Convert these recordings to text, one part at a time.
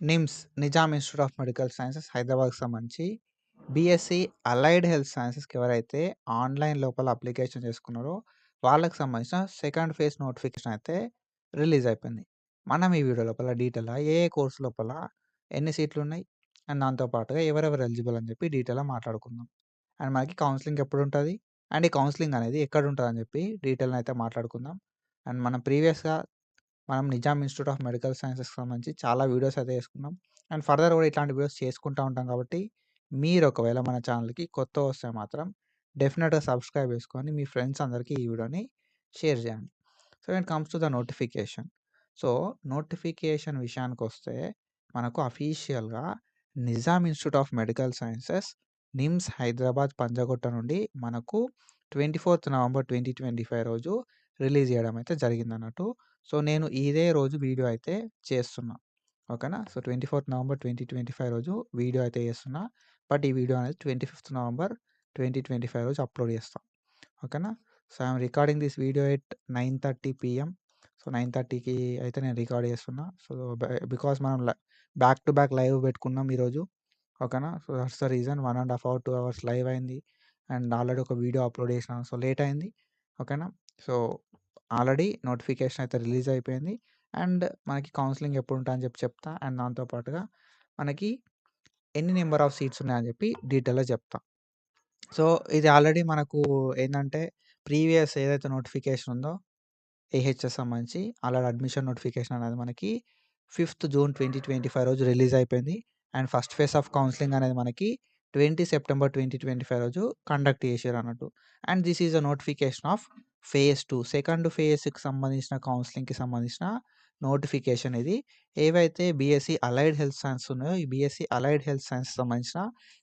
NIMS Nizam institute of medical sciences హైదరాబాద్‌కి సంబంధించి BSc allied health సైన్సెస్‌కి ఎవరైతే ఆన్‌లైన్ లోపల అప్లికేషన్ చేసుకున్నారో, వాళ్ళకి సంబంధించిన సెకండ్ ఫేజ్ నోటిఫికేషన్ అయితే రిలీజ్ అయిపోయింది. మనం ఈ వీడియో లోపల డీటెయిల్‌గా ఏ ఏ కోర్స్ లోపల ఎన్ని సీట్లున్నాయి, అండ్ దాంతో పాటుగా ఎవరెవరు ఎలిజిబుల్ అని చెప్పి డీటెయిల్‌గా మాట్లాడుకుందాం. అండ్ మనకి కౌన్సెలింగ్ ఎప్పుడుంటది, అండ్ ఈ కౌన్సెలింగ్ అనేది ఎక్కడుంటదని చెప్పి డీటెయిల్‌గా అయితే మాట్లాడుకుందాం. అండ్ మనం ప్రీవియస్‌గా నిజాం ఇన్‌స్టిట్యూట్ ఆఫ్ మెడికల్ సైన్సెస్‌కి సంబంధించి చాలా వీడియోస్ అయితే చేసుకున్నాం. అండ్ ఫర్దర్ కూడా ఇట్లాంటి వీడియోస్ చేసుకుంటా ఉంటాం కాబట్టి, మీరు ఒకవేళ మన ఛానల్‌కి కొత్తగొస్తే మాత్రం డెఫినిట్‌గా సబ్స్క్రైబ్ చేసుకొని మీ ఫ్రెండ్స్ అందరికీ ఈ వీడియోని షేర్ చేయండి. So, when it comes to the notification. So, notification విషయానికొస్తే మనకు అఫీషియల్‌గా Nizam institute of medical sciences, NIMS Hyderabad Panjagutta నుండి మనకు 24థ్ నవంబర్ 2025 రోజు రిలీజ్ చేయడం అయితే జరిగిందన్నట్టు. సో, నేను ఇదే రోజు వీడియో అయితే చేస్తున్నా. ఓకేనా. సో, 24థ్ నవంబర్ 2025 రోజు వీడియో అయితే చేస్తున్నా. బట్ ఈ వీడియో అనేది 25థ్ నవంబర్ 2025 రోజు అప్‌లోడ్ చేస్తా. ఓకేనా. So, I'm recording this video at 9:30 PM. So, 9:30కి అయితే నేను రికార్డ్ చేస్తున్నా. సో, బికాజ్ మనం బ్యాక్ టు బ్యాక్ లైవ్ పెట్టుకున్నాం ఈరోజు. ఓకేనా. So, that's the reason 1 ½ hour, 2 hours live అయింది. అండ్ ఆల్రెడీ ఒక వీడియో అప్‌లోడ్ చేసినాను. సో, లేట్ అయింది. ఓకేనా. సో, ఆల్రెడీ నోటిఫికేషన్ అయితే రిలీజ్ అయిపోయింది. అండ్ మనకి కౌన్సెలింగ్ ఎప్పుడుంటా అని చెప్పి చెప్తా. అండ్ దాంతో పాటుగా మనకి ఎన్ని నంబర్ ఆఫ్ సీట్స్ ఉన్నాయని చెప్పి డీటెయిల్‌గా చెప్తా. సో, ఇది ఆల్రెడీ మనకు ఏందంటే ప్రీవియస్ ఏదైతే నోటిఫికేషన్ ఉందో ఏహెచ్ఎస్ సంబంధించి ఆల్రెడీ అడ్మిషన్ నోటిఫికేషన్ అనేది మనకి 5థ్ జూన్ 2025 రోజు రిలీజ్ అయిపోయింది. And first phase of counselling అనేది మనకి 20 సెప్టెంబర్ 2025 రోజు కండక్ట్ చేసిరన్నట్టు. And this is a notification of phase 2 second ఫేజ్‌కి సంబంధించిన కౌన్సెలింగ్‌కి సంబంధించిన నోటిఫికేషన్ ఇది. ఏవైతే బీఎస్సీ అలైడ్ హెల్త్ సైన్స్ ఉన్నాయో, ఈ బీఎస్సీ అలైడ్ హెల్త్ సైన్స్‌కి సంబంధించిన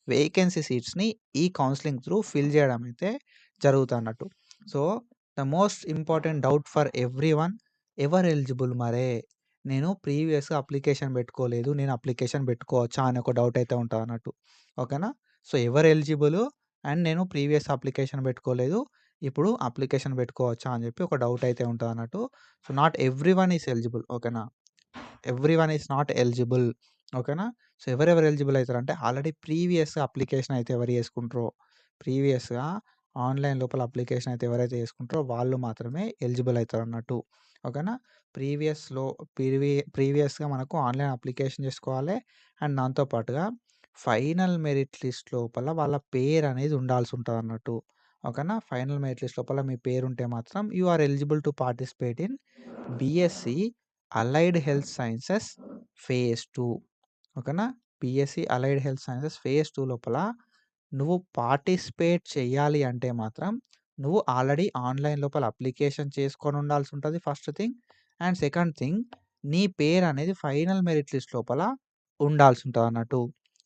వేకెన్సీ సీట్స్‌ని ఈ కౌన్సెలింగ్ త్రూ ఫిల్ చేయడం అయితే జరుగుతన్నట్టు. So, the most important doubt for everyone, ఎవరు ఎలిజిబుల్ మరే? నేను ప్రీవియస్‌గా అప్లికేషన్ పెట్టుకోలేదు. నేను అప్లికేషన్ పెట్టుకోవచ్చా అనే ఒక డౌట్ అయితే ఉంటదన్నట్టు. ఓకేనా. సో, ఎవరు ఎలిజిబులు, అండ్ నేను ప్రీవియస్ అప్లికేషన్ పెట్టుకోలేదు. ఇప్పుడు అప్లికేషన్ పెట్టుకోవచ్చా అని చెప్పి ఒక డౌట్ అయితే ఉంటదన్నట్టు. So, not everyone is eligible. ఓకేనా. Everyone is not eligible. ఓకేనా. సో, ఎవరెవరు ఎలిజిబుల్ అయితారంటే ఆల్రెడీ ప్రీవియస్‌గా అప్లికేషన్ అయితే ఎవరు చేసుకుంటారో, ప్రీవియస్‌గా ఆన్‌లైన్ లోపల అప్లికేషన్ అయితే ఎవరైతే చేసుకుంటారో వాళ్ళు మాత్రమే ఎలిజిబుల్ అయితారన్నట్టు. ఓకేనా. ప్రీవియస్‌లో ప్రీవియస్‌గా మనకు ఆన్‌లైన్ అప్లికేషన్ చేసుకోవాలి. అండ్ దాంతో పాటుగా ఫైనల్ మెరిట్ లిస్ట్ లోపల వాళ్ళ పేరనేది ఉండాల్సి ఉంటదన్నట్టు. ఓకేనా. ఫైనల్ మెరిట్ లిస్ట్ లోపల మీ పేరుంటే మాత్రం you are eligible to participate in BSc allied health sciences phase 2. ఓకేనా. BSc allied health sciences phase 2 లోపల నువ్వు పార్టిసిపేట్ చేయాలి అంటే మాత్రం నువ్వు ఆల్రెడీ ఆన్‌లైన్ లోపల అప్లికేషన్ చేసుకొని ఉండాల్సి ఉంటది first thing. And second thing, నీ పేరనేది ఫైనల్ మెరిట్ లిస్ట్ లోపల ఉండాల్సి ఉంటదన్నట్టు.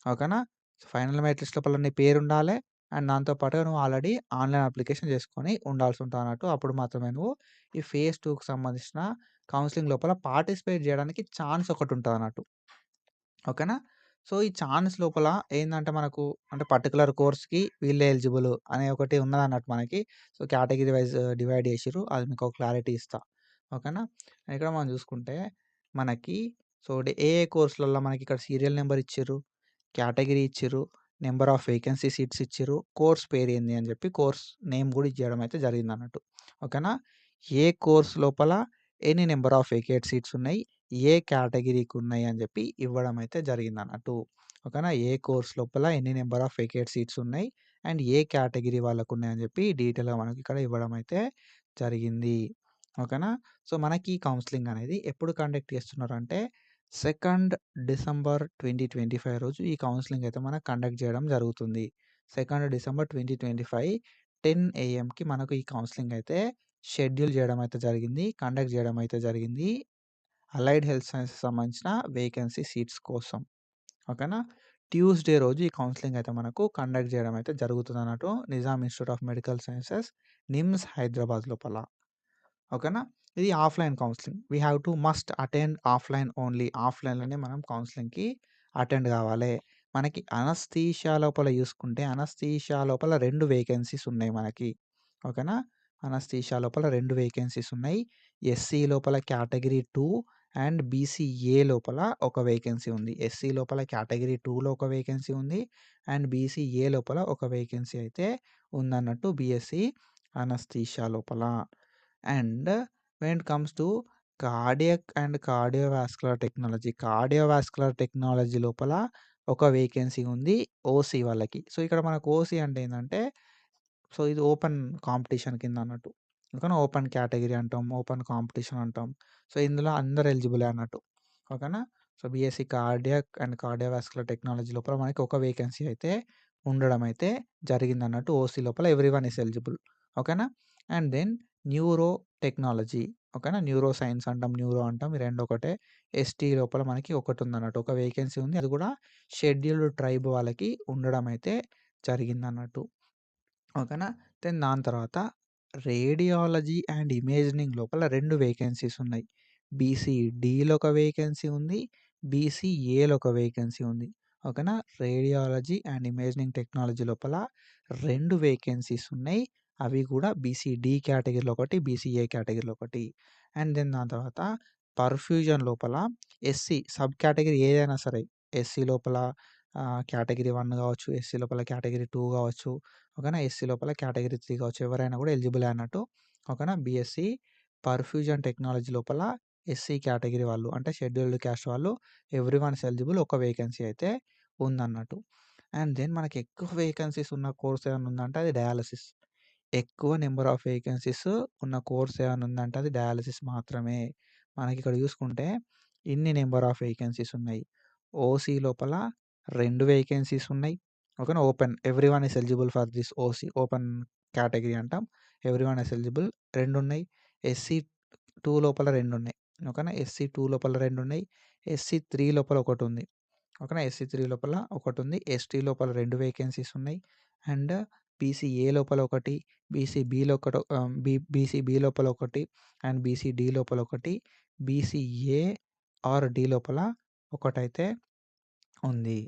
ఓకేనా. ఫైనల్ మెరిట్ లిస్ట్ లోపల నీ పేరుండాలే. అండ్ దాంతో పాటుగా నువ్వు ఆల్రెడీ ఆన్‌లైన్ అప్లికేషన్ చేసుకొని ఉండాల్సి ఉంటదన్నట్టు. అప్పుడు మాత్రమే నువ్వు ఈ ఫేజ్ 2కి సంబంధించిన కౌన్సెలింగ్ లోపల పార్టిసిపేట్ జేయడానికి ఛాన్స్ ఒకటుంటదన్నట్టు. ఓకేనా. సో, ఈ ఛాన్స్ లోపల ఏందంటే మనకు అంటే పర్టిక్యులర్ కోర్స్‌కి వీళ్ళే ఎలిజిబుల్ అనే ఒకటి ఉన్నదన్నట్టు మనకి. సో, కేటగిరీ వైస్ డివైడ్ చేసిర్రు. అది మీకు ఒక క్లారిటీ ఇస్తా. ఓకేనా. ఇక్కడ మనం చూసుకుంటే మనకి ఏ ఏ కోర్సులల్ల మనకి ఇక్కడ సీరియల్ నంబర్ ఇచ్చిర్రు, కేటగిరీ ఇచ్చిర్రు, నంబర్ ఆఫ్ వేకెన్సీ సీట్స్ ఇచ్చిర్రు, కోర్స్ పేరేంది అని చెప్పి కోర్స్ నేమ్ కూడా ఇచ్చేయడం అయితే జరిగిందన్నట్టు. ఓకేనా. ఏ కోర్స్ లోపల ఎన్ని నంబర్ ఆఫ్ వేకేట్ సీట్స్ ఉన్నాయి, ఏ కేటగిరీకి ఉన్నాయి అని చెప్పి ఇవ్వడం అయితే జరిగిందన్నట్టు. ఓకేనా. ఏ కోర్స్ లోపల ఎన్ని నంబర్ ఆఫ్ వేకేట్ సీట్స్ ఉన్నాయి, అండ్ ఏ కేటగిరీ వాళ్ళకున్నాయని చెప్పి డీటెయిల్‌గా మనకి ఇక్కడ ఇవ్వడం అయితే జరిగింది. ఓకేనా. సో, మనకి కౌన్సెలింగ్ అనేది ఎప్పుడు కండక్ట్ చేస్తున్నారంటే 2 డిసెంబర్ 2025 రోజు ఈ కౌన్సెలింగ్ అయితే మనకు కండక్ట్ చేయడం జరుగుతుంది. 2 డిసెంబర్ 2025 10 ఏఎంకి మనకు ఈ కౌన్సెలింగ్ అయితే షెడ్యూల్ చేయడం అయితే జరిగింది. కండక్ట్ చేయడం అయితే జరిగింది. అలైడ్ హెల్త్ సైన్స్‌కి సంబంధించిన వేకెన్సీ సీట్స్ కోసం. ఓకేనా. ట్యూస్‌డే రోజు ఈ కౌన్సెలింగ్ అయితే మనకు కండక్ట్ చేయడం అయితే జరుగుతుందన్నట్టు. Nizam institute of medical sciences, NIMS Hyderabad లోపల. ఓకేనా. ఇది offline counselling. We have to must attend offline only. ఆఫ్‌లైన్‌లోనే మనం కౌన్సెలింగ్‌కి అటెండ్ కావాలే. మనకి అనస్థీషియా లోపల చూసుకుంటే అనస్థీషియా లోపల 2 వేకెన్సీస్ ఉన్నాయి మనకి. ఓకేనా. అనస్థీషియా లోపల 2 వేకెన్సీస్ ఉన్నాయి. ఎస్సీ లోపల కేటగిరీ 2 అండ్ బీసీఏ లోపల ఒక వేకెన్సీ ఉంది. ఎస్సీ లోపల కేటగిరీ 2లో ఒక వేకెన్సీ ఉంది. అండ్ బీసీఏ లోపల ఒక వేకెన్సీ అయితే ఉందన్నట్టు బీఎస్సీ అనస్థీషియా లోపల. And when it comes to cardiac and cardiovascular technology. Cardiovascular technology లోపల ఒక వేకెన్సీ ఉంది ఓసీ వాళ్ళకి. సో, ఇక్కడ మనకు ఓసీ అంటే ఏందంటే, సో, ఇది ఓపెన్ కాంపిటీషన్ కింద అన్నట్టు. ఓకేనా. ఓపెన్ కేటగిరీ అంటాం. ఓపెన్ కాంపిటీషన్ అంటాం. సో, ఇందులో అందరూ ఎలిజిబులే అన్నట్టు. ఓకేనా. So, BSc cardiac and cardiovascular technology లోపల మనకి ఒక వేకెన్సీ అయితే ఉండడం అయితే జరిగిందన్నట్టు. ఓసీ లోపల ఎవ్రీవన్ ఈస్ ఎలిజిబుల్. ఓకేనా. And then neuro technology. ఓకేనా. న్యూరో సైన్స్ అంటాం, న్యూరో అంటాం. ఈ 2 ఒకటే. ఎస్టీ లోపల మనకి ఒకటుందన్నట్టు. ఒక వేకెన్సీ ఉంది. అది కూడా షెడ్యూల్డ్ ట్రైబ్ వాళ్ళకి ఉండడం అయితే జరిగిందన్నట్టు. ఓకేనా. దెన్ దాని తర్వాత రేడియాలజీ అండ్ ఇమేజింగ్ లోపల 2 వేకెన్సీస్ ఉన్నాయి. బీసీడీలో ఒక వేకెన్సీ ఉంది. బీసీఏలో ఒక వేకెన్సీ ఉంది. ఓకేనా. రేడియాలజీ అండ్ ఇమేజింగ్ టెక్నాలజీ లోపల 2 వేకెన్సీస్ ఉన్నాయి. అవి కూడా బీసీడీ కేటగిరీలో ఒకటి, బీసీఏ కేటగిరీలో ఒకటి. అండ్ దెన్ దాని తర్వాత పర్ఫ్యూజన్ లోపల ఎస్సీ సబ్ కేటగిరీ ఏదైనా సరే, ఎస్సీ లోపల కేటగిరీ 1 కావచ్చు, ఎస్సీ లోపల కేటగిరీ 2 కావచ్చు. ఓకేనా. ఎస్సీ లోపల కేటగిరీ 3 కావచ్చు. ఎవరైనా కూడా ఎలిజిబులే అన్నట్టు. ఓకేనా. బీఎస్సీ పర్ఫ్యూజన్ టెక్నాలజీ లోపల ఎస్సీ కేటగిరీ వాళ్ళు, అంటే షెడ్యూల్డ్ క్యాస్ట్ వాళ్ళు ఎవ్రీవన్ ఇస్ ఎలిజిబుల్. ఒక వేకెన్సీ అయితే ఉందన్నట్టు. అండ్ దెన్ మనకి ఎక్కువ వేకెన్సీస్ ఉన్న కోర్స్ ఏమన్నా ఉందంటే అది డయాలిసిస్. ఎక్కువ నంబర్ ఆఫ్ వేకెన్సీస్ ఉన్న కోర్స్ ఏమన్నా ఉందంటే అది డయాలిసిస్ మాత్రమే. మనకిక్కడ చూసుకుంటే ఇన్ని నంబర్ ఆఫ్ వేకెన్సీస్ ఉన్నాయి. ఓసీ లోపల 2 వేకెన్సీస్ ఉన్నాయి. ఓకేనా. Open everyone is eligible for this OC. Open category అంటాం. Everyone is eligible. 2 ఉన్నాయి. ఎస్సీ 2 లోపల 2 ఉన్నాయి. ఓకేనా. ఎస్సీ 2 లోపల 2 ఉన్నాయి. ఎస్సీ 3 లోపల ఒకటుంది. ఓకేనా. ఎస్సీ 3 లోపల ఒకటుంది. ఎస్టీ లోపల 2 వేకెన్సీస్ ఉన్నాయి. అండ్ బీసీఏ లోపల ఒకటి, బీసీబీలో ఒకటి, బీసీబీ లోపల ఒకటి, అండ్ బీసీడీ లోపల ఒకటి, బీసీఏ ఆర్ డి లోపల ఒకటైతే ఉంది.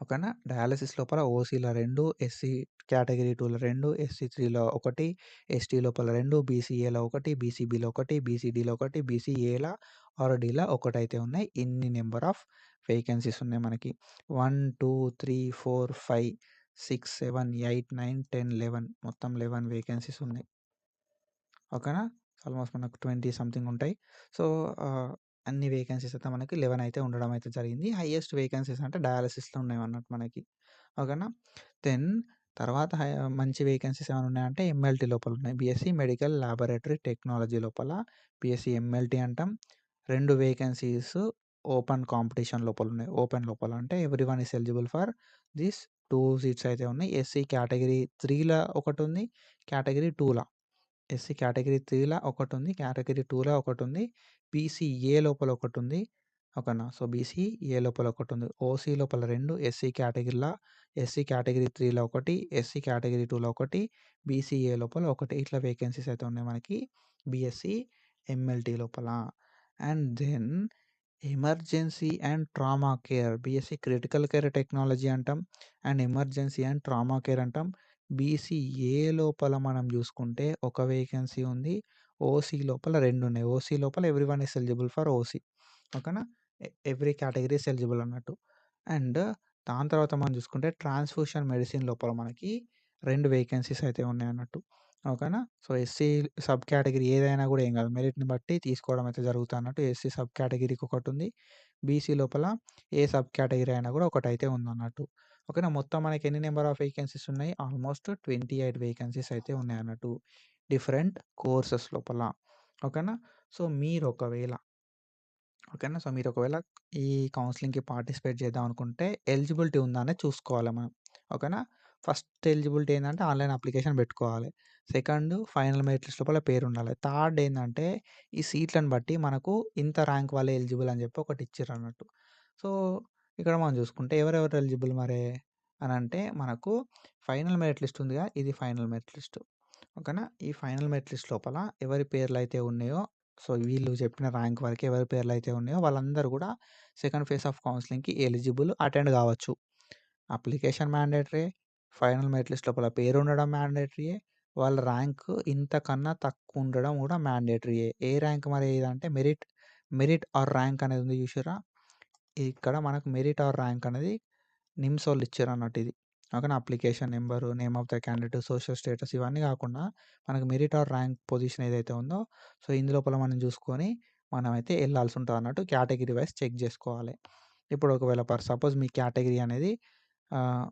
ఓకేనా. డయాలిసిస్ లోపల ఓసీలో 2, ఎస్సీ కేటగిరీ 2లో 2, ఎస్సీ 3లో 1, ఎస్టీ లోపల 2, బీసీఏలో 1, బీసీబీలో 1, బీసీడీలో 1, బీసీఏల ఆర్ డీల ఒకటైతే ఉన్నాయి. ఇన్ని నంబర్ ఆఫ్ వేకెన్సీస్ ఉన్నాయి మనకి. 1, 2, 3, 4, 5, 6, 7, 8, 9, 10, 11 మొత్తం 11 వేకెన్సీస్ ఉన్నాయి. ఓకేనా. ఆల్మోస్ట్ మనకు 20 సంథింగ్ ఉంటాయి. సో, అన్ని వేకెన్సీస్ అయితే మనకి 11 అయితే ఉండడం అయితే జరిగింది. హైయెస్ట్ వేకెన్సీస్ అంటే డయాలిసిస్‌లో ఉన్నాయన్నట్టు మనకి. ఓకేనా. దెన్ తర్వాత మంచి వేకెన్సీస్ ఏమైనా ఉన్నాయంటే ఎంఎల్టీ లోపల ఉన్నాయి. బీఎస్సీ మెడికల్ లాబొరేటరీ టెక్నాలజీ లోపల బీఎస్సీ ఎంఎల్టీ అంటాం. 2 వేకెన్సీస్ ఓపెన్ కాంపిటీషన్ లోపల ఉన్నాయి. ఓపెన్ లోపల అంటే everyone is eligible for these 2 seats అయితే ఉన్నాయి. ఎస్సీ కేటగిరీ 3ల ఒకటుంది. కేటగిరీ 2ల ఎస్సీ కేటగిరీ 3ల ఒకటుంది. కేటగిరీ 2ల ఒకటుంది. బీసీఏ లోపల ఒకటుంది. ఓకేనా. సో, బీసీఏ లోపల ఒకటుంది. ఓసీ లోపల 2, ఎస్సీ కేటగిరీ 3లో ఒకటి, ఎస్సీ కేటగిరీ 2లో ఒకటి, బీసీఏ లోపల ఒకటి. ఇట్లా వేకెన్సీస్ అయితే ఉన్నాయి మనకి బీఎస్సీ ఎంఎల్టీ లోపల. And then emergency and trauma care. BSc critical care technology అంటాం. And emergency and trauma care అంటాం. బీసీఏ లోపల మనం చూసుకుంటే ఒక వేకెన్సీ ఉంది. ఓసీ లోపల 2 ఉన్నాయి. ఓసీ లోపల everyone is eligible for OC. ఓకేనా. ఎవ్రీ కేటగిరీ ఈస్ ఎలిజిబుల్ అన్నట్టు. అండ్ దాని తర్వాత మనం చూసుకుంటే ట్రాన్స్‌ఫ్యూషన్ మెడిసిన్ లోపల మనకి 2 వేకెన్సీస్ అయితే ఉన్నాయన్నట్టు. ఓకేనా. సో, ఎస్సీ సబ్ కేటగిరీ ఏదైనా కూడా ఏం కాదు. మెరిట్‌ని బట్టి తీసుకోవడం అయితే జరుగుతదన్నట్టు. ఎస్సీ సబ్ కేటగిరీకి ఒకటుంది. బీసీ లోపల ఏ సబ్ కేటగిరీ అయినా కూడా ఒకటైతే ఉందన్నట్టు. ఓకేనా. మొత్తం మనకి ఎన్ని నంబర్ ఆఫ్ వేకెన్సీస్ ఉన్నాయి? ఆల్మోస్ట్ 28 వేకెన్సీస్ అయితే ఉన్నాయన్నట్టు. డిఫరెంట్ కోర్సెస్ లోపల. ఓకేనా. సో, మీరొకవేళ ఈ కౌన్సెలింగ్‌కి పార్టిసిపేట్ చేద్దాం అనుకుంటే ఎలిజిబిలిటీ ఉందా అనేది చూసుకోవాలి మనం. ఓకేనా. ఫస్ట్ ఎలిజిబిలిటీ ఏందంటే ఆన్‌లైన్ అప్లికేషన్ పెట్టుకోవాలి. సెకండ్ ఫైనల్ మెరిట్ లిస్ట్ లోపల పేరుండాలి. థర్డ్ ఏందంటే ఈ సీట్లను బట్టి మనకు ఇంత ర్యాంక్ వాళ్ళే ఎలిజిబుల్ అని చెప్పి ఒకటి ఇచ్చిర్రన్నట్టు. సో, ఇక్కడ మనం చూసుకుంటే ఎవరెవరు ఎలిజిబుల్ మరే అనంటే మనకు ఫైనల్ మెరిట్ లిస్ట్ ఉందిగా, ఇది ఫైనల్ మెరిట్ లిస్ట్. ఓకేనా. ఈ ఫైనల్ మెరిట్ లిస్ట్ లోపల ఎవరి పేర్లయితే ఉన్నాయో, సో, వీళ్ళు చెప్పిన ర్యాంక్ వరకే ఎవరి పేర్లయితే ఉన్నాయో వాళ్ళందరూ కూడా సెకండ్ ఫేజ్ ఆఫ్ కౌన్సెలింగ్‌కి ఎలిజిబుల్ అటెండ్ కావచ్చు. అప్లికేషన్ మ్యాండేటరీయే. ఫైనల్ మెరిట్ లిస్ట్ లోపల పేరుండడం మ్యాండేటరీయే. వాళ్ళ ర్యాంక్ ఇంతకన్నా తక్కువ ఉండడం కూడా మ్యాండేటరీయే. ఏ ర్యాంక్ మరి ఇదంటే మెరిట్ ఆర్ ర్యాంక్ అనేది ఉంది చూసిర్రా? ఇక్కడ మనకు మెరిట్ ఆర్ ర్యాంక్ అనేది నిమ్సోళ్ళు ఇచ్చారన్నట్టు ఇది. ఓకేనా? Application number, name of the candidate, social status ఇవన్నీ కాకుండా మనకు మెరిట్ ఆర్ ర్యాంక్ పొజిషన్ ఏదైతే ఉందో, సో ఇందులోపల మనం చూసుకొని మనమైతే ఎళ్ళాల్సి ఉంటదన్నట్టు. కేటగిరీ వైస్ చెక్ చేసుకోవాలి. ఇప్పుడు ఒకవేళ సపోజ్ మీ కేటగిరీ అనేది ఆహ్,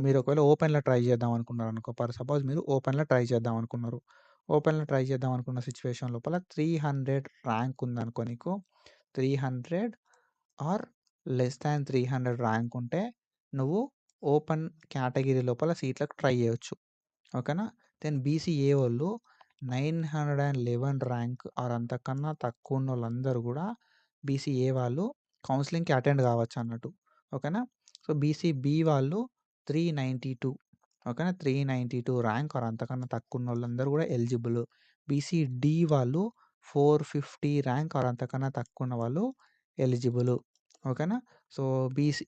మీరు ఒకవేళ ఓపెన్‌లో ట్రై చేద్దాం అనుకున్నారనుకో. సపోజ్ మీరు ఓపెన్‌లో ట్రై చేద్దాం అనుకున్నారు. ఓపెన్‌లో ట్రై చేద్దాం అనుకున్న సిట్యుయేషన్ లోపల 300 ర్యాంక్ ఉందనుకో నీకు. 300 ఆర్ లెస్ థాన్ 300 ర్యాంక్ ఉంటే నువ్వు ఓపెన్ కేటగిరీ లోపల సీట్లకు ట్రై చేయొచ్చు. ఓకేనా? దెన్ బీసీఏ వోళ్ళు 911 ర్యాంక్ ఆర్ అంతకన్నా తక్కువున్నోళ్ళందరూ గూడా బీసీఏ వాళ్ళు కౌన్సెలింగ్‌కి అటెండ్ కావచ్చన్నట్టు. ఓకేనా? సో, బీసీబీ వాళ్ళు 392 ఓకేనా? 392 ర్యాంక్ ఆర్ అంతకన్నా తక్కువున్నోళ్ళందరూ గూడా ఎలిజిబుల్. బీసీడీ వాళ్ళు 450 ర్యాంక్ ఆర్ అంతకన్నా తక్కువున్న వాళ్ళు ఎలిజిబుల్. ఓకేనా? సో,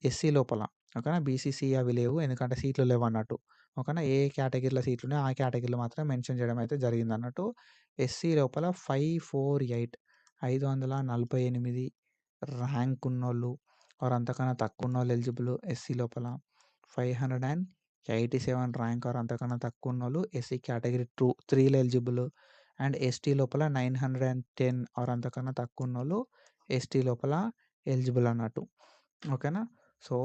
ఎస్సీ లోపల ఓకేనా? బీసీసీ అవి లేవు. ఎందుకంటే సీట్లు లేవన్నట్టు. ఓకేనా? ఏ కేటగిరీలో సీట్లున్నాయో ఆ కేటగిరీలో మాత్రం మెన్షన్ చేయడం అయితే జరిగిందన్నట్టు. ఎస్సీ లోపల 548 548 ర్యాంక్ ఉన్నోళ్ళు ఆర్ అంతకన్నా తక్కువున్నోళ్ళు ఎలిజిబుల్ ఎస్సీ లోపల. 587 ర్యాంక్ ఆర్ అంతకన్నా తక్కువున్నోళ్ళు ఎస్సీ కేటగిరీ 3లో ఎలిజిబుల్. అండ్ ఎస్టీ లోపల 910 ఆర్ అంతకన్నా తక్కువున్నోళ్ళు ఎస్టీ లోపల ఎలిజిబుల్ అన్నట్టు. ఓకేనా? సో,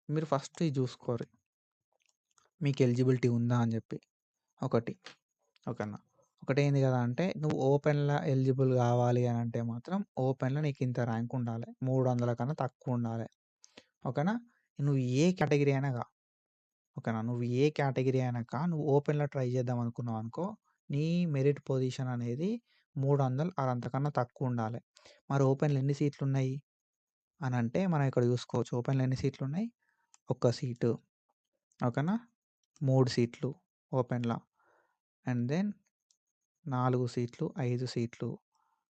మీరు ఫస్ట్ ఇది చూసుకోరి. మీకు ఎలిజిబిలిటీ ఉందా అని చెప్పి. ఒకటి. ఓకేనా? ఒకటేంది కదా అంటే నువ్వు ఓపెన్‌ల ఎలిజిబుల్ కావాలి అని అంటే మాత్రం ఓపెన్‌లో నీకు ఇంత ర్యాంక్ ఉండాలి. 300 కన్నా తక్కువ ఉండాలి. ఓకేనా? నువ్వు ఏ కేటగిరీ అయినా గా. ఓకేనా? నువ్వు ఏ కేటగిరీ అయినా నువ్వు ఓపెన్‌లో ట్రై చేద్దాం అనుకున్నావు అనుకో. నీ మెరిట్ పొజిషన్ అనేది 300 ఆర్ అంతకన్నా తక్కువ ఉండాలి. మరి ఓపెన్‌లో ఎన్ని సీట్లు ఉన్నాయి అనంటే మనం ఇక్కడ చూసుకోవచ్చు. ఓపెన్‌లో ఎన్ని సీట్లు ఉన్నాయి? ఒక్క సీటు. ఓకేనా? 3 సీట్లు ఓపెన్‌ల. అండ్ దెన్ 4 సీట్లు, 5 సీట్లు,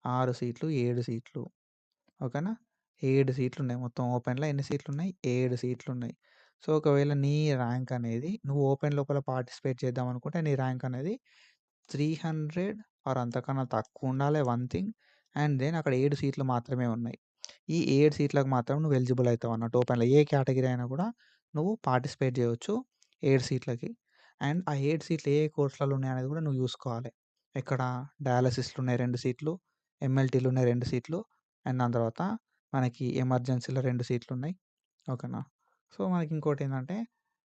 6 సీట్లు, 7 సీట్లు. ఓకేనా? 7 సీట్లున్నాయి. మొత్తం ఓపెన్‌లో ఎన్ని సీట్లున్నాయి? 7 సీట్లున్నాయి. సో, ఒకవేళ నీ ర్యాంక్ అనేది నువ్వు ఓపెన్ లోపల పార్టిసిపేట్ చేద్దాం అనుకుంటే నీ ర్యాంక్ అనేది 300 ఆర్ అంతకన్నా తక్కువ ఉండాలి వన్ థింగ్. అండ్ దెన్ అక్కడ 7 సీట్లు మాత్రమే ఉన్నాయి. ఈ 7 సీట్లకు మాత్రం నువ్వు ఎలిజిబుల్ అయితావు అన్నట్టు. ఓపెన్‌లో ఏ కేటగిరీ అయినా కూడా నువ్వు పార్టిసిపేట్ చేయొచ్చు 7 సీట్లకి. అండ్ ఆ 7 సీట్లు ఏ కోర్స్‌లలో ఉన్నాయనేది కూడా నువ్వు చూసుకోవాలి. ఎక్కడ డయాలసిస్‌లు ఉన్నాయి 2 సీట్లు, ఎంఎల్టీలు ఉన్నాయి 2 సీట్లు. అండ్ దాని తర్వాత మనకి ఎమర్జెన్సీలో 2 సీట్లు ఉన్నాయి. ఓకేనా? సో, మనకి ఇంకోటేందంటే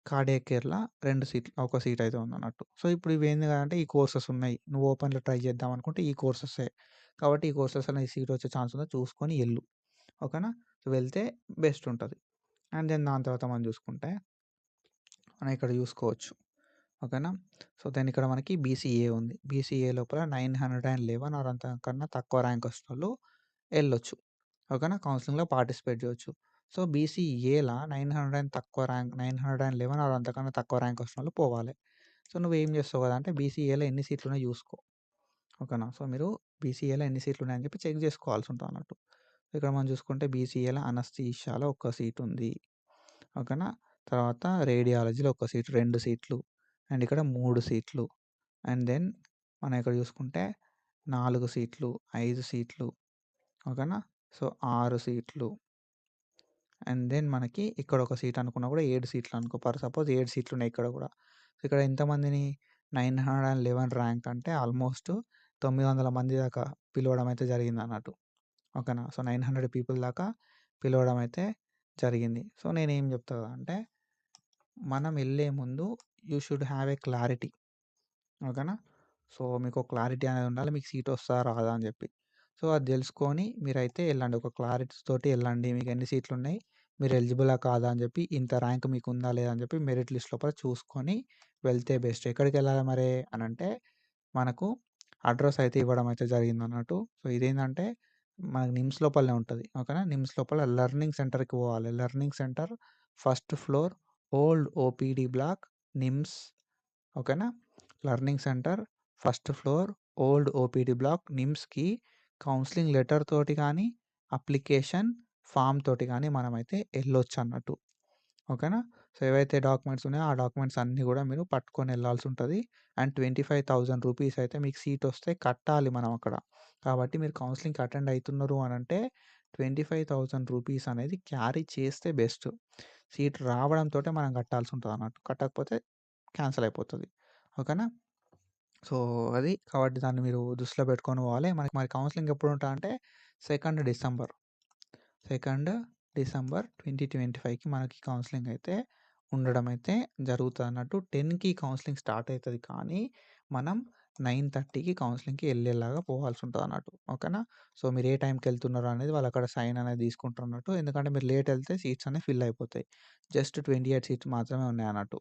కార్డియాక్ కేర్‌ల 2 సీట్లు ఒక సీట్ అయితే ఉందన్నట్టు. సో, ఇప్పుడు ఇవేంది అంటే ఈ కోర్సెస్ ఉన్నాయి. నువ్వు ఓపెన్‌లో ట్రై చేద్దాం అనుకుంటే ఈ కోర్సెసే. కాబట్టి ఈ కోర్సెస్‌లో నీకు సీట్ వచ్చే ఛాన్స్ ఉందో చూసుకొని ఎళ్ళు. ఓకేనా? సో, వెళ్తే బెస్ట్ ఉంటది. అండ్ దెన్ దాని తర్వాత మనం చూసుకుంటే మనం ఇక్కడ చూసుకోవచ్చు. ఓకేనా? సో, దెన్ ఇక్కడ మనకి బీసీఏ ఉంది. బీసీఏ లోపల 911 ఆర్ అంతకన్నా తక్కువ ర్యాంక్ వచ్చినోళ్ళు ఎళ్ళొచ్చు. ఓకేనా? కౌన్సెలింగ్‌లో పార్టిసిపేట్ చేయొచ్చు. సో, బీసీఏలా 911 ఆర్ అంతకన్నా తక్కువ ర్యాంక్ వచ్చినోళ్ళు పోవాలి. సో, నువ్వేం చేస్తావు కదా అంటే బీసీఏలో ఎన్ని సీట్లున్నాయో చూసుకో. ఓకేనా? సో, మీరు బీసీఏలో ఎన్ని సీట్లున్నాయని చెప్పి చెక్ చేసుకోవాల్సి ఉంటదన్నట్టు. ఇక్కడ మనం చూసుకుంటే బీసీఏలో అనస్థీషియాలో ఒక్క సీటుంది. ఓకేనా? తర్వాత రేడియాలజీలో ఒక సీటు, 2 సీట్లు. అండ్ ఇక్కడ 3 సీట్లు. అండ్ దెన్ మనం ఇక్కడ చూసుకుంటే 4 సీట్లు, 5 సీట్లు. ఓకేనా? సో, 6 సీట్లు. అండ్ దెన్ మనకి ఇక్కడ ఒక సీట్ అనుకున్నా కూడా 7 సీట్లు అనుకో. సపోజ్ 7 సీట్లున్నాయి ఇక్కడ కూడా. సో, ఇక్కడ ఎంతమందిని 911 ర్యాంక్ అంటే ఆల్మోస్ట్ 900 మంది దాకా పిలవడం అయితే జరిగిందన్నట్టు. ఓకేనా? సో, 900 పీపుల్ దాకా పిలవడం అయితే జరిగింది. సో, నేనేం చెప్తా అంటే మనం ఎళ్ళే ముందు you should have a clarity. ఓకేనా? సో, మీకో క్లారిటీ అనేది ఉండాలి. మీకు సీట్ వస్తదా? రాదా? అని చెప్పి. సో, అది తెలుసుకొని మీరైతే ఎళ్ళండి. ఒక క్లారిటీతోటి ఎళ్ళండి. మీకు ఎన్ని సీట్లున్నాయి? మీరు ఎలిజిబులా? కాదా? అని చెప్పి ఇంత ర్యాంక్ మీకుందా? లేదా? అని చెప్పి మెరిట్ లిస్ట్ లోపల చూసుకొని వెళ్తే బెస్ట్. ఎక్కడికెళ్ళాలి మరి అనంటే మనకు అడ్రస్ అయితే ఇవ్వడం అయితే జరిగిందన్నట్టు. సో, ఇదేందంటే మనకు నిమ్స్ లోపలనే ఉంటది. ఓకేనా? నిమ్స్ లోపల లెర్నింగ్ సెంటర్‌కి పోవాలి. Learning centre first floor old OPD block NIMS. ఓకేనా? Learning centre first floor old OPD block నిమ్స్‌కి కౌన్సెలింగ్ లెటర్ తోటి గానీ, అప్లికేషన్ ఫార్మ్ తోటి గానీ మనమైతే ఎళ్ళొచ్చన్నట్టు. ఓకేనా? సో, ఏవైతే డాక్యుమెంట్స్ ఉన్నాయో ఆ డాక్యుమెంట్స్ అన్నీ గూడా మీరు పట్టుకొనెళ్ళాల్సుంటది. అండ్ రూ. 25,000 అయితే మీకు సీటొస్తే కట్టాలి మనం అక్కడ. కాబట్టి మీరు కౌన్సెలింగ్‌కి అటెండ్ అయితున్నారు అనంటే రూ. 25,000 అనేది క్యారీ చేస్తే బెస్ట్. సీట్ రావడంతోటే మనం కట్టాల్సుంటదన్నట్టు. కట్టకపోతే క్యాన్సెల్ అయిపోతది. ఓకేనా? సో, అది కాబట్టి దాన్ని మీరు దృష్టిలో పెట్టుకొని పోవాలి. మనకి మరి కౌన్సెలింగ్ ఎప్పుడుంటదంటే 2 డిసెంబర్. 2 డిసెంబర్ 2025కి మనకి కౌన్సెలింగ్ అయితే ఉండడం అయితే జరుగుతదన్నట్టు. 10కి కౌన్సెలింగ్ స్టార్ట్ అయితది కానీ, మనం 9:30కి కౌన్సెలింగ్‌కి ఎళ్ళేలాగా పోవాల్సుంటదన్నట్టు. ఓకేనా? సో, మీరు ఏ టైంకెళ్తున్నారు అనేది వాళ్ళక్కడ సైన్ అనేది తీసుకుంటారన్నట్టు. ఎందుకంటే మీరు లేట్ ఎళ్తే సీట్స్ అనేవి ఫిల్ అయిపోతాయి. జస్ట్ 28 సీట్స్ మాత్రమే ఉన్నాయన్నట్టు.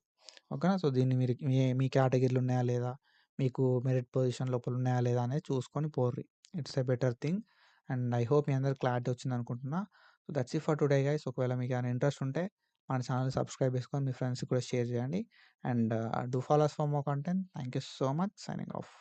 ఓకేనా? సో, దీన్ని మీరు మీ కేటగిరీలో ఉన్నాయా లేదా? మీకు మెరిట్ పొజిషన్ లోపల ఉన్నాయా లేదా? అనేది చూసుకొని పోర్రి. It's a better thing. And I hope మీ అందరికి క్లారిటీ వచ్చిందనుకుంటున్నా. So, that's it for today guys. ఒకవేళ మీకేమైనా ఇంట్రెస్ట్ ఉంటే మన ఛానెల్‌ని సబ్స్క్రైబ్ చేసుకొని మీ ఫ్రెండ్స్‌కి కూడా షేర్ చేయండి. And do follow us for more content. Thank you so much. Signing of.